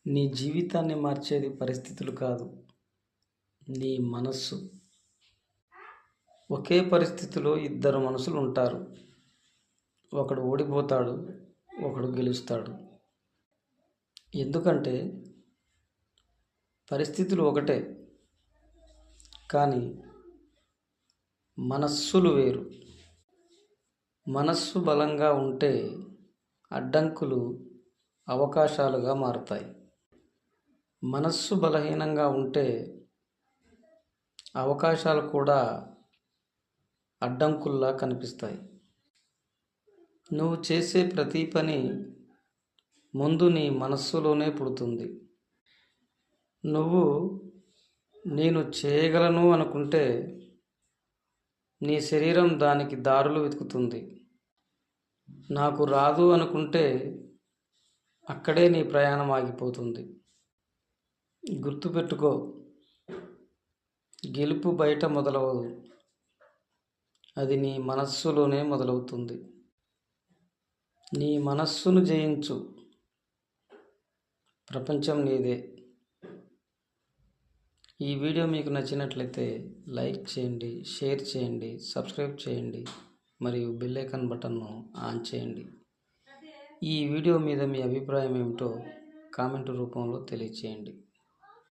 నీ జీవితాన్ని మార్చేది పరిస్థితులు కాదు, నీ మనస్సు. ఒకే పరిస్థితిలో ఇద్దరు మనుషులు ఉంటారు. ఒకడు ఓడిపోతాడు, ఒకడు గెలుస్తాడు. ఎందుకంటే పరిస్థితులు ఒకటే, కానీ మనస్సులు వేరు. మనస్సు బలంగా ఉంటే అడ్డంకులు అవకాశాలుగా మారుతాయి. మనస్సు బలహీనంగా ఉంటే అవకాశాలు కూడా అడ్డంకుల్లా కనిపిస్తాయి. నువ్వు చేసే ప్రతి పని ముందు నీ మనస్సులోనే పుడుతుంది. నువ్వు నేను చేయగలను అనుకుంటే నీ శరీరం దానికి దారులు వెతుకుతుంది. నాకు రాదు అనుకుంటే అక్కడే నీ ప్రయాణం ఆగిపోతుంది. గుర్తుపెట్టుకో, గెలుపు బయట మొదలవదు, అది నీ మనస్సులోనే మొదలవుతుంది. నీ మనస్సును జయించు, ప్రపంచం నీదే. ఈ వీడియో మీకు నచ్చినట్లయితే లైక్ చేయండి, షేర్ చేయండి, సబ్స్క్రైబ్ చేయండి మరియు బెల్ ఐకాన్ బటన్ను ఆన్ చేయండి. ఈ వీడియో మీద మీ అభిప్రాయం ఏమిటో కామెంట్ రూపంలో తెలియచేయండి.